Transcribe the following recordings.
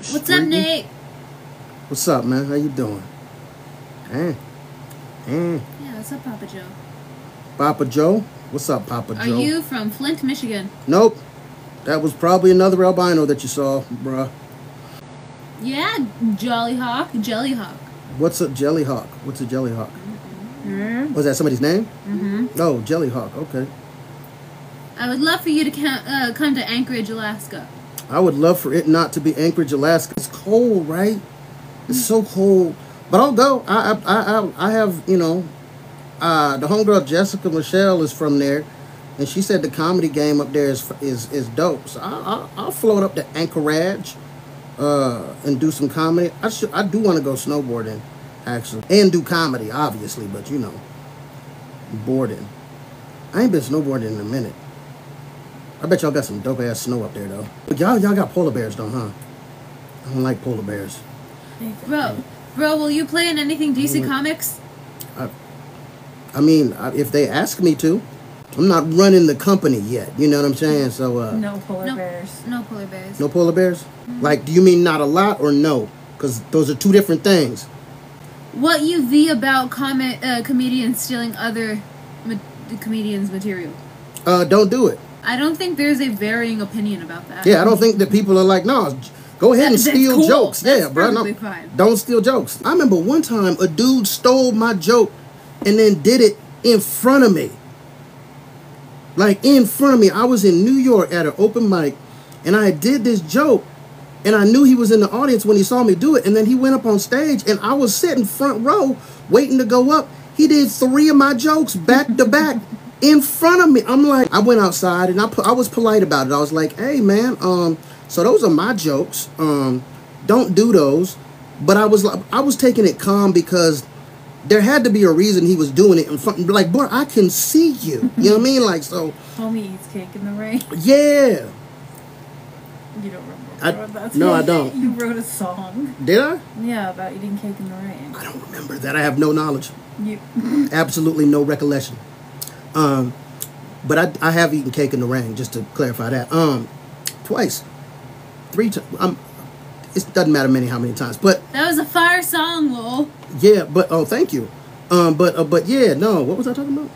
What's up, Nate? What's up, man? How you doing? Yeah, what's up, Papa Joe? Papa Joe? What's up, Papa Joe? Are you from Flint, Michigan? Nope. That was probably another albino that you saw, bruh. Yeah, Jollyhawk. Jellyhawk. What's a Jellyhawk? What's a Jellyhawk? Mm-hmm. Was that somebody's name? Mm-hmm. Oh, Jellyhawk. Okay. I would love for you to come to Anchorage, Alaska. I would love for it not to be Anchorage, Alaska. It's cold, right? It's so cold. But I'll go. I have, you know, the homegirl Jessica Michelle is from there, and she said the comedy game up there is dope. So I'll float up to Anchorage and do some comedy. I do want to go snowboarding, actually, and do comedy, obviously. But you know, boarding. I ain't been snowboarding in a minute. I bet y'all got some dope ass snow up there though. But y'all got polar bears though, huh? I don't like polar bears. Bro, will you play in anything DC Comics? I mean, if they ask me to. I'm not running the company yet. You know what I'm saying? So no polar bears. No polar bears. No polar bears? Mm-hmm. Like, do you mean not a lot or no? Because those are two different things. What you V about comedians stealing other comedians' material? Don't do it. I don't think there's a varying opinion about that. Yeah, I don't think that people are like, no, go ahead and steal cool. jokes. That's yeah, bro. No, fine. Don't steal jokes. I remember one time a dude stole my joke and then did it in front of me. Like, in front of me. I was in New York at an open mic, and I did this joke, and I knew he was in the audience when he saw me do it, and then he went up on stage, and I was sitting front row waiting to go up. He did 3 of my jokes back to back in front of me. I'm like, I went outside, and I was polite about it. I was like, hey, man, so those are my jokes. Don't do those. But I was taking it calm because there had to be a reason he was doing it in front. Like, boy, I can see you. You know what I mean? Like, so. Homie eats cake in the rain. Yeah. You don't remember that? No, I don't. You wrote a song. Did I? Yeah, about eating cake in the rain. I don't remember that. I have no knowledge. You. Absolutely no recollection. But I have eaten cake in the rain, just to clarify that. Twice. 3 times. It doesn't matter how many times. But that was a fire song, lol. Yeah, but thank you. But yeah, no. What was I talking about?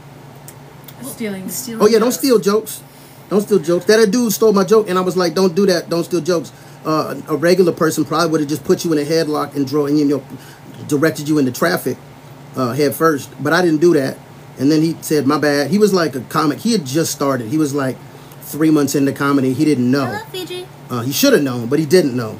Stealing. Oh yeah, don't steal jokes. Don't steal jokes. That a dude stole my joke, and I was like, don't do that. Don't steal jokes. A regular person probably would have just put you in a headlock and directed you into traffic head first. But I didn't do that. And then he said, my bad. He was like a comic. He had just started. He was like 3 months into comedy. He didn't know. I love Fiji. He should have known, but he didn't know.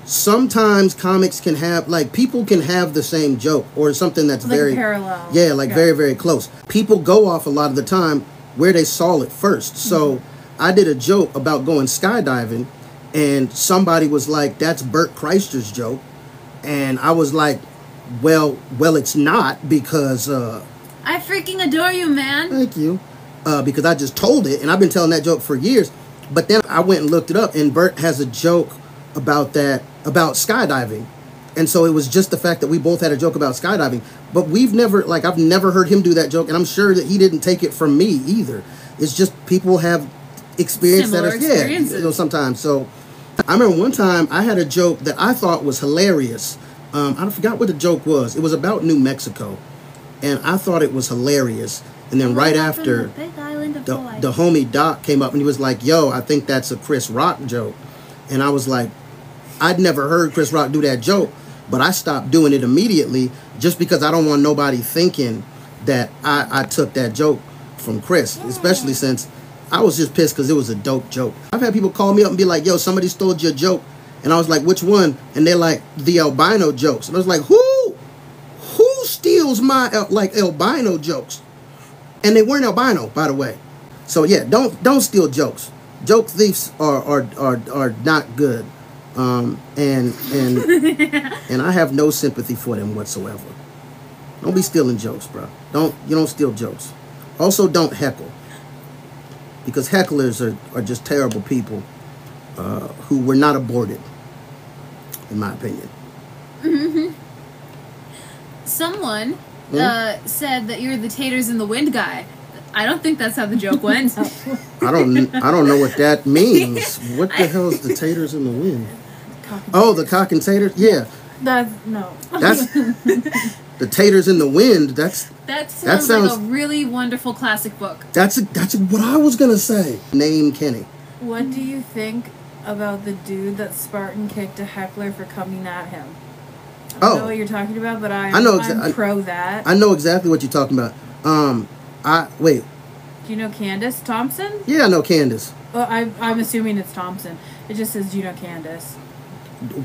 Sometimes comics can have, like, people can have the same joke or something that's like very parallel. Yeah, like very, very close. People go off a lot of the time where they saw it first. So I did a joke about going skydiving, and somebody was like, that's Bert Kreister's joke. And I was like, well, it's not, because I freaking adore you, man. Thank you. Because I just told it, and I've been telling that joke for years. But then I went and looked it up, and Bert has a joke about skydiving. And so it was just the fact that we both had a joke about skydiving. But I've never heard him do that joke, and I'm sure that he didn't take it from me either. It's just people have experience Similar experiences. Sometimes. So I remember one time I had a joke that I thought was hilarious. I forgot what the joke was. It was about New Mexico, and I thought it was hilarious. And then right after, the homie Doc came up and he was like, yo, I think that's a Chris Rock joke. And I was like, I'd never heard Chris Rock do that joke, but I stopped doing it immediately just because I don't want nobody thinking that I took that joke from Chris, especially since I was just pissed because it was a dope joke. I've had people call me up and be like, yo, somebody stole your joke. And I was like, which one? And they're like, the albino jokes. And I was like, who steals my albino jokes? And they weren't albino, by the way. So yeah, don't steal jokes. Joke thieves are not good. And I have no sympathy for them whatsoever. Don't be stealing jokes, bro. You don't steal jokes. Also, don't heckle, because hecklers are just terrible people who were not aborted, in my opinion. Mm-hmm. Someone said that you're the taters in the wind guy. I don't think that's how the joke went. I don't know what that means. What the hell is the taters in the wind? Oh, the cock and taters. Yeah, That's no. that's the taters in the wind. That sounds sounds- like a really wonderful classic book. That's what I was gonna say. Name Kenny. What do you think about the dude that Spartan kicked a heckler for coming at him? I don't know what you're talking about, but I know I'm pro that. I know exactly what you're talking about. Wait. Do you know Candace Thompson? Yeah, I know Candace. Well, I'm assuming it's Thompson. It just says, do you know Candace?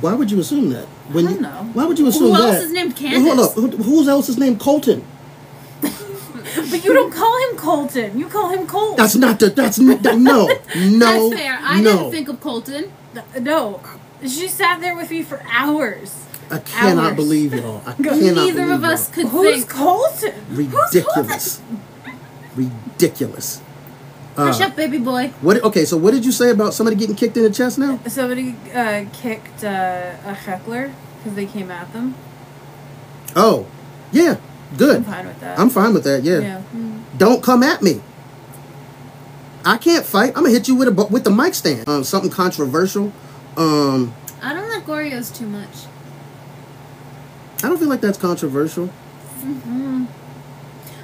Why would you assume that? I don't know. Why would you assume Who that? else is named Well, Candace? hold up. Who else is named Colton? But you don't call him Colton. You call him Colt. That's not the. That's no. No. That's fair. I no. didn't think of Colton. No. She sat there with me for hours. I cannot Hours. believe y'all. I cannot Neither believe of us y'all. could Who's think. Colton? Ridiculous. Ridiculous. Hush up, baby boy. What? Okay, so what did you say about somebody getting kicked in the chest now? Somebody kicked a heckler because they came at them. Oh, yeah, I'm good. fine with that. I'm fine with that. Yeah. Yeah. Don't come at me. I can't fight. I'm gonna hit you with the mic stand. Something controversial. I don't like Oreos too much. I don't feel like that's controversial.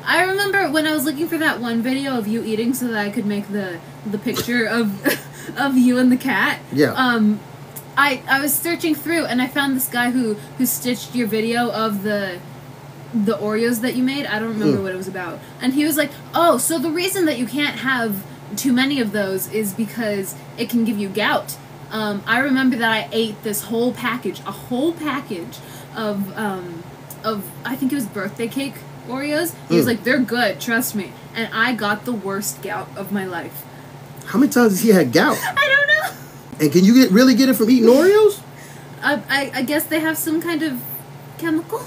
I remember when I was looking for that one video of you eating so that I could make the picture of of you and the cat. Yeah. I was searching through and I found this guy who stitched your video of the Oreos that you made. I don't remember what it was about. And he was like, "Oh, so the reason that you can't have too many of those is because it can give you gout." I remember that I ate this whole package of I think it was birthday cake Oreos. He was like, "They're good, trust me." And I got the worst gout of my life. How many times has he had gout? I don't know. And can you really get it from eating Oreos? I guess they have some kind of chemical.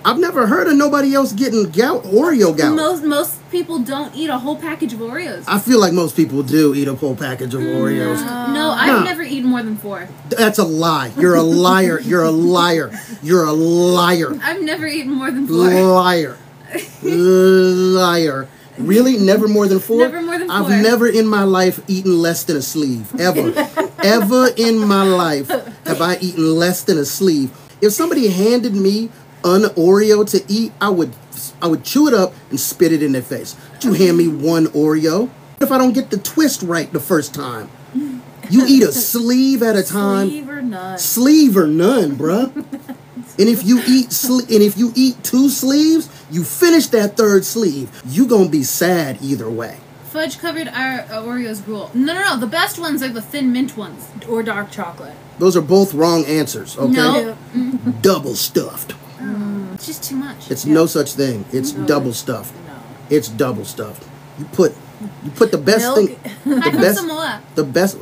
I've never heard of nobody else getting gout, Oreo gout. Most people don't eat a whole package of Oreos. I feel like most people do eat a whole package of Oreos. No, I've never eaten more than 4. That's a lie. You're a liar. You're a liar. You're a liar. I've never eaten more than 4. Liar. Liar. Really? Never more than 4? Never more than 4. I've never in my life eaten less than a sleeve. Ever. Ever in my life have I eaten less than a sleeve. If somebody handed me an Oreo to eat, I would chew it up and spit it in their face. You hand me one Oreo. If I don't get the twist right the first time, you eat a sleeve at a time. Sleeve or none. Sleeve or none, bruh. And if you eat 2 sleeves, you finish that 3rd sleeve. You gonna be sad either way. Fudge covered our Oreos rule. No. The best ones are the thin mint ones. Or dark chocolate. Those are both wrong answers. Okay. No. Double stuffed. It's just too much. It's no such thing. It's double stuffed. No. It's double stuffed. You put the best Milk. thing. Hi from best- Samoa. The best.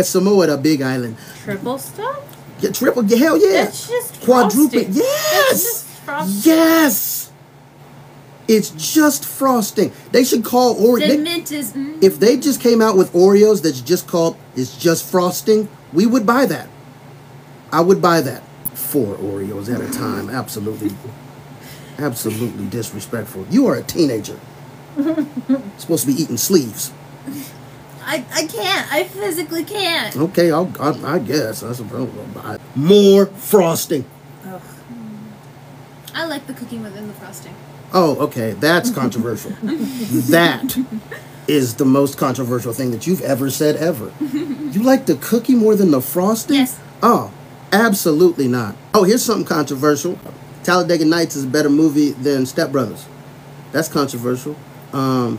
Samoa, the big island. Triple stuff? Yeah, triple. Yeah, hell yeah. That's just Quadruple. frosting. Yes. That's just frosting. Yes. It's just frosting. They should call Oreo. The mint is. If they just came out with Oreos that's just called it's just frosting, we would buy that. I would buy that. 4 Oreos at a time. Absolutely disrespectful. You are a teenager. Supposed to be eating sleeves. I can't. I physically can't. Okay, I guess. I suppose I'll buy it. More frosting. Ugh. I like the cooking within the frosting. Oh, okay. That's controversial. That is the most controversial thing that you've ever said ever. You like the cookie more than the frosting? Yes. Oh, absolutely not. Oh, here's something controversial. Talladega Nights is a better movie than Step Brothers. That's controversial. Is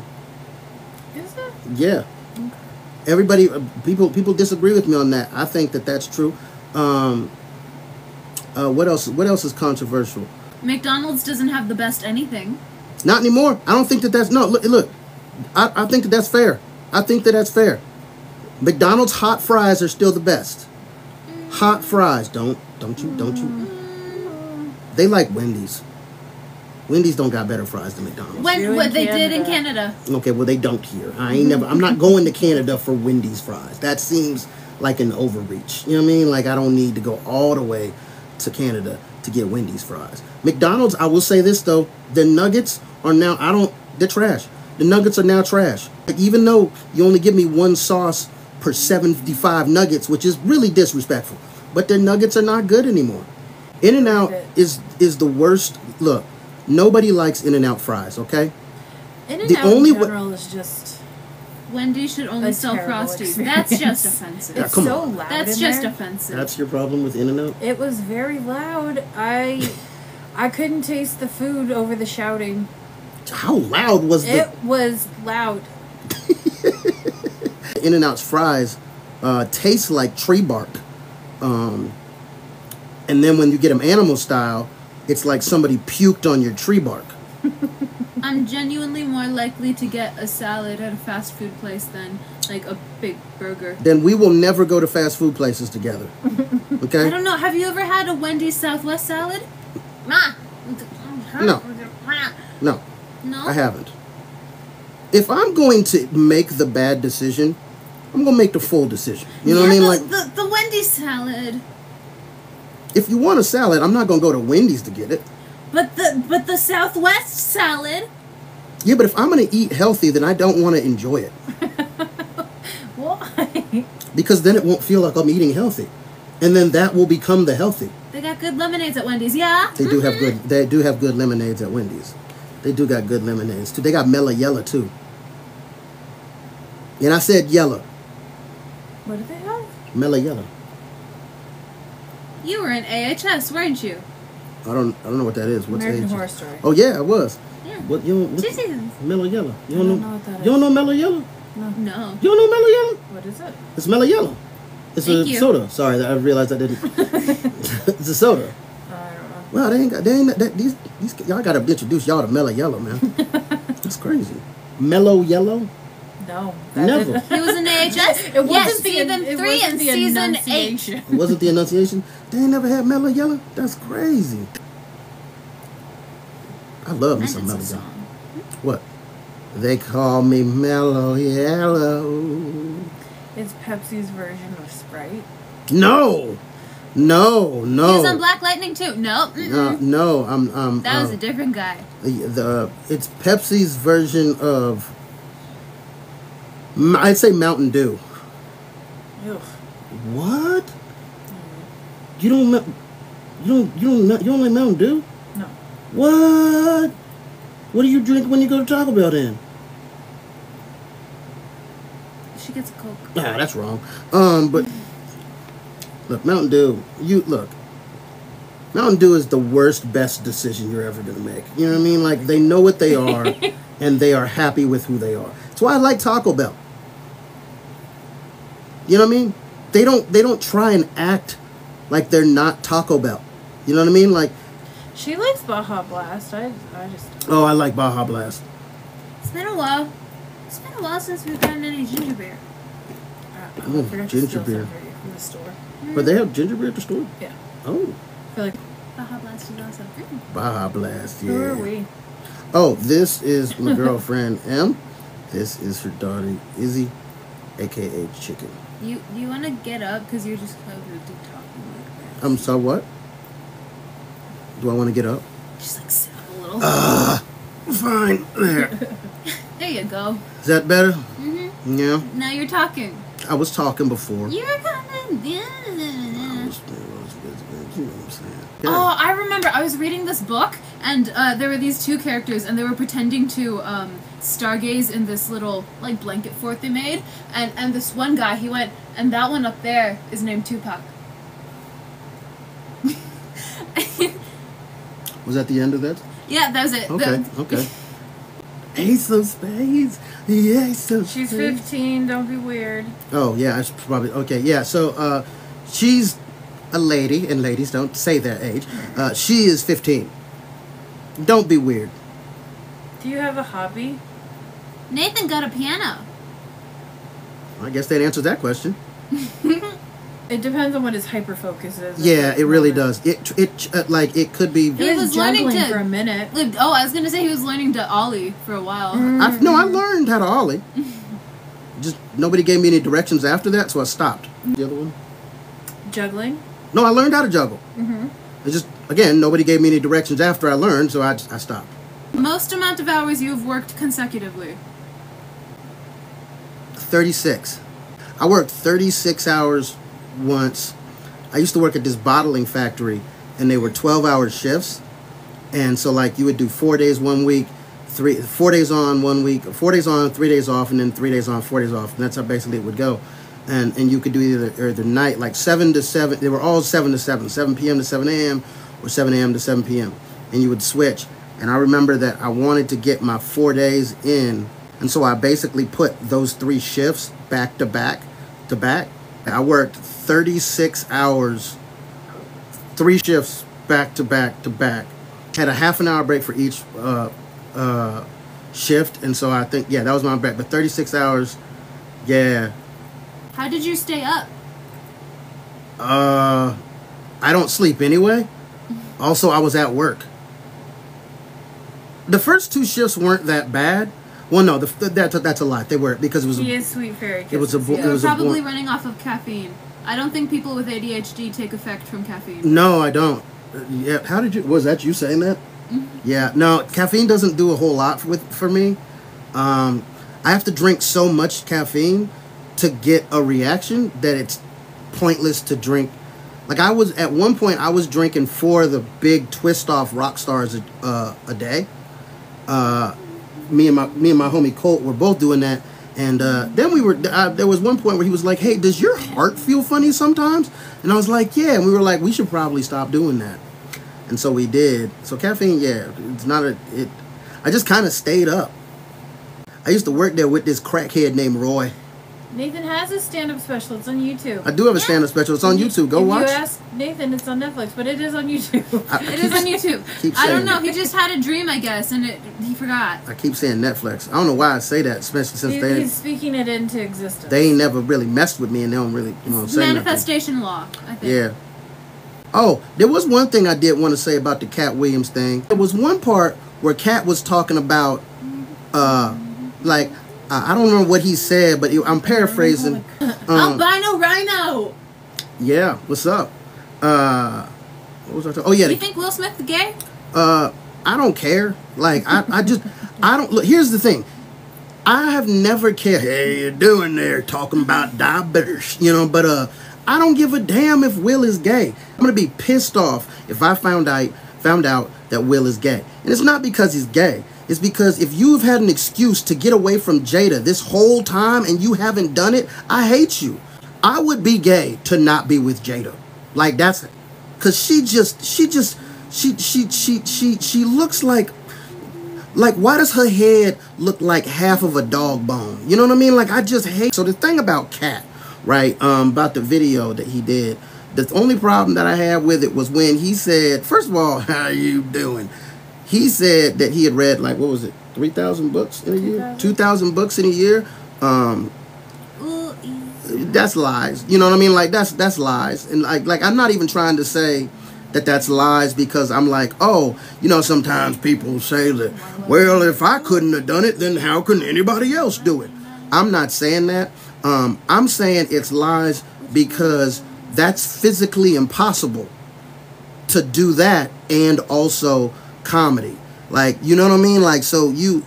it? Yeah. Everybody, people disagree with me on that. I think that that's true. What else? What else is controversial? McDonald's doesn't have the best anything. Not anymore. I don't think that that's no. Look. I think that that's fair. I think that that's fair. McDonald's hot fries are still the best. Hot fries. Don't you? They like Wendy's. Wendy's don't got better fries than McDonald's. What they did in Canada. Okay, well they don't here. I'm not going to Canada for Wendy's fries. That seems like an overreach. You know what I mean? Like I don't need to go all the way to Canada to get Wendy's fries. McDonald's, I will say this though, the nuggets are now they're trash. The nuggets are now trash. Like, even though you only give me 1 sauce per 75 nuggets, which is really disrespectful. but their nuggets are not good anymore. In-N-Out is the worst. Look, nobody likes In-N-Out fries, okay? In-N-Out in general is just... Wendy's should only sell Frosties. That's just offensive. It's so loud. That's just offensive. That's your problem with In-N-Out? It was very loud. I couldn't taste the food over the shouting. How loud was it? It was loud. In-N-Out's fries taste like tree bark. And then when you get them animal style, it's like somebody puked on your tree bark. I'm genuinely more likely to get a salad at a fast food place than like a big burger. Then we will never go to fast food places together. Okay? I don't know. Have you ever had a Wendy's Southwest salad? No. No. No? I haven't. If I'm going to make the bad decision, I'm going to make the full decision. You know what I mean? Like the Wendy's salad. If you want a salad, I'm not going to go to Wendy's to get it. But the Southwest salad. Yeah, but if I'm going to eat healthy, then I don't want to enjoy it. Why? Because then it won't feel like I'm eating healthy. And then that will become the healthy. They got good lemonades at Wendy's, yeah? They do have good lemonades at Wendy's. They do got good lemonades too. They got Mellow Yellow too. And I said yellow. What do they have? Mellow Yellow. You were in AHS, weren't you? I don't know what that is. What's American AHS? Horror Story. Oh yeah, I was. Yeah. What you know? 2 seasons. Mellow Yellow. You I don't don't know know what that You don't is. know Mellow Yellow? No. You don't know Mellow Yellow? What is it? It's Mellow Yellow. It's Thank a you. soda. Sorry, I realized I didn't. It's a soda. I don't know. Well, these y'all gotta introduce y'all to Mellow Yellow, man. That's crazy. Mellow Yellow? No. Never. He was in AHS? It wasn't yes, the season it 3 wasn't and the season 8. enunciation. It wasn't the enunciation? They ain't never had Mellow Yellow? That's crazy. I love me some Mellow That's a Yellow. song. What? They call me Mellow Yellow. It's Pepsi's version of Sprite. No. No. He was on Black Lightning too. No. No. That was a different guy. It's Pepsi's version of. I'd say Mountain Dew. Ugh. What? You don't like Mountain Dew? No. What? What do you drink when you go to Taco Bell then? She gets a Coke. Ah, that's wrong. But look, Mountain Dew. Mountain Dew is the worst, best decision you're ever gonna make. You know what I mean? Like they know what they are, and they are happy with who they are. That's why I like Taco Bell. You know what I mean? They don't try and act like they're not Taco Bell. You know what I mean? Like, She likes Baja Blast. I just. oh, I like Baja Blast. It's been a while. It's been a while since we've gotten any ginger beer. I Oh, forgot to ginger steal beer. some for you from the store. But they have ginger beer at the store? Yeah. Oh, I feel like. Baja Blast is awesome. Baja Blast, yeah. Who are we? Oh, this is my girlfriend, M. This is her daughter, Izzy, a.k.a. Chicken. You want to get up because you're just closer to talking like that. I'm sorry, what? Do I want to get up? Just like sit up a little. Fine. There. There you go. Is that better? Mm-hmm. Yeah. Now you're talking. I was talking before. You're coming. You know what I'm saying? Yeah. Oh, I remember. I was reading this book, and there were these two characters, and they were pretending to stargaze in this little like blanket fort they made. And this one guy, he went, and that one up there is named Tupac. Was that the end of that? Yeah, that was it. Okay. Okay. Ace of Spades. The Ace of She's Spades. 15. Don't be weird. Oh yeah, I should probably okay. Yeah, so she's a lady, and ladies don't say their age. She is 15. Don't be weird. Do you have a hobby? Nathan got a piano. I guess that answers that question. It depends on what his hyper focus is. Yeah, it really does. It could be. He was learning juggling to- for a minute. Oh, I was gonna say he was learning to ollie for a while. I learned how to ollie. Just nobody gave me any directions after that, so I stopped. The other one? Juggling? No, I learned how to juggle. Mm-hmm. It's just again, nobody gave me any directions after I learned, so I stopped. Most amount of hours you have worked consecutively. 36. I worked 36 hours once, I used to work at this bottling factory, and they were 12-hour shifts. And so, like, you would do 4 days 1 week, 4 days on 1 week, 4 days on, 3 days off, and then 3 days on, 4 days off. And that's how basically it would go. And you could do either night, like 7 to 7. They were all 7 to 7, 7 p.m. to 7 a.m. or 7 a.m. to 7 p.m. And you would switch. And I remember that I wanted to get my 4 days in. And so I basically put those 3 shifts back to back to back. I worked 36 hours, 3 shifts back to back to back. Had a half an hour break for each shift. And so I think, yeah, that was my break. But 36 hours, yeah. How did you stay up? I don't sleep anyway. Also, I was at work. The first 2 shifts weren't that bad. Well, no, that's a lie. They were, because it was. He is Sweet Fairy. It was a. It was probably running off of caffeine. I don't think people with ADHD take effect from caffeine. No, I don't. Yeah, how did you? Was that you saying that? Mm-hmm. Yeah, no, caffeine doesn't do a whole lot for me. I have to drink so much caffeine to get a reaction that it's pointless to drink. Like, I was at one point, I was drinking 4 of the big twist off rock stars a day. Me and my homie Colt were both doing that, and then we were. There was one point where he was like, "Hey, does your heart feel funny sometimes?" And I was like, "Yeah." And we were like, "We should probably stop doing that." And so we did. So caffeine, yeah, it's not it. I just kind of stayed up. I used to work there with this crackhead named Roy. Nathan has a stand-up special. It's on YouTube. I do have a stand-up special. It's on YouTube. Go watch. If you ask Nathan, it's on Netflix, but it is on YouTube. It is on YouTube. I don't know. He just had a dream, I guess, and he forgot. I keep saying Netflix. I don't know why I say that, especially since he's speaking it into existence. They ain't never really messed with me, and they don't really say manifestation law, I think. Yeah. Oh, there was one thing I did want to say about the Cat Williams thing. There was one part where Cat was talking about, like, I don't remember what he said, but I'm paraphrasing. Albino Rhino! Yeah, what's up? What was I talking? Oh, yeah. Do you think Will Smith is gay? I don't care. Like, I don't, look, here's the thing. I have never cared, hey, you doing there talking about diabetes, but I don't give a damn if Will is gay. I'm going to be pissed off if I found out that Will is gay. And it's not because he's gay. It's because if you've had an excuse to get away from Jada this whole time and you haven't done it, I hate you. I would be gay to not be with Jada. Like, that's it. Because she looks like, why does her head look like half of a dog bone? You know what I mean? Like, I just hate. So the thing about Cat, right, about the video that he did, the only problem that I had with it was when he said, first of all, how you doing? He said that he had read, like, what was it, 3,000 books in a year? 2,000 books in a year? That's lies. You know what I mean? Like, that's lies. And, like I'm not even trying to say that that's lies because I'm like, oh, sometimes people say that, well, if I couldn't have done it, then how can anybody else do it? I'm not saying that. I'm saying it's lies because that's physically impossible to do that and also comedy. Like, you know what I mean? Like, so you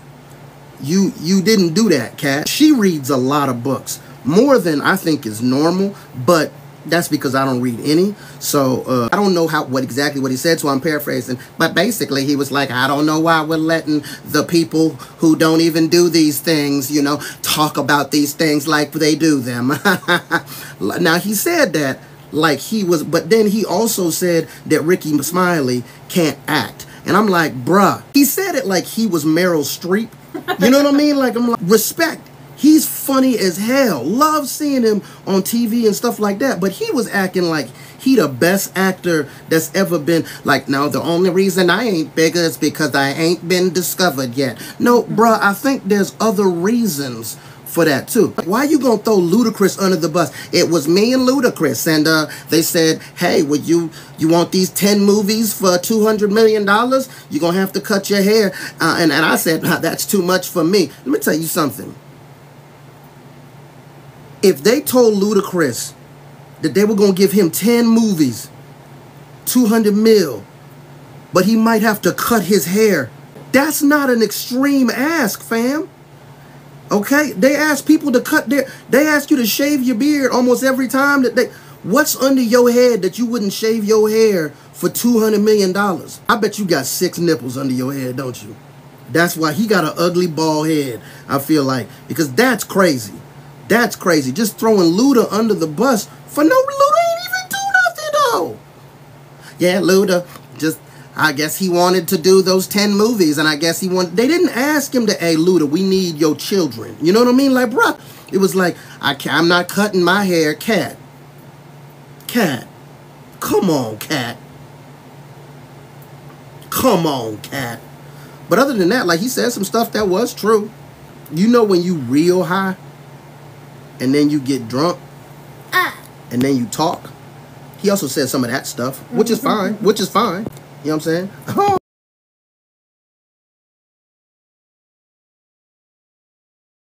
didn't do that, Cat. She reads a lot of books, more than I think is normal, but that's because I don't read any. So I don't know exactly what he said, so I'm paraphrasing. But basically he was like, I don't know why we're letting the people who don't even do these things, talk about these things like they do them. Now he said that like he was, but then he also said that Ricky Smiley can't act. And I'm like, bruh, he said it like he was Meryl Streep. You know what I mean? Like, I'm like, respect. He's funny as hell. Love seeing him on TV and stuff like that. But he was acting like he the best actor that's ever been. Like, no, the only reason I ain't bigger is because I ain't been discovered yet. No, bruh, I think there's other reasons for that too. Why you gonna throw Ludacris under the bus? It was me and Ludacris, and they said, hey, would you want these 10 movies for $200 million? You're gonna have to cut your hair. And I said, nah, that's too much for me. Let me tell you something. If they told Ludacris that they were gonna give him 10 movies, 200 mil, but he might have to cut his hair, that's not an extreme ask, fam. Okay, they ask people to they ask you to shave your beard almost every time that What's under your head that you wouldn't shave your hair for $200 million? I bet you got 6 nipples under your head, don't you? That's why he got an ugly bald head, I feel like. Because that's crazy. That's crazy. Just throwing Luda under the bus for no... Luda ain't even do nothing, though. Yeah, Luda, just... I guess he wanted to do those 10 movies, and I guess he wanted... They didn't ask him to, hey, Luda, we need your children. You know what I mean? Like, bruh, it was like, I'm not cutting my hair, Cat. Cat. Come on, Cat. Come on, Cat. But other than that, like, he said some stuff that was true. You know when you real high, and then you get drunk, and then you talk? He also said some of that stuff, which is fine, which is fine. You know what I'm saying?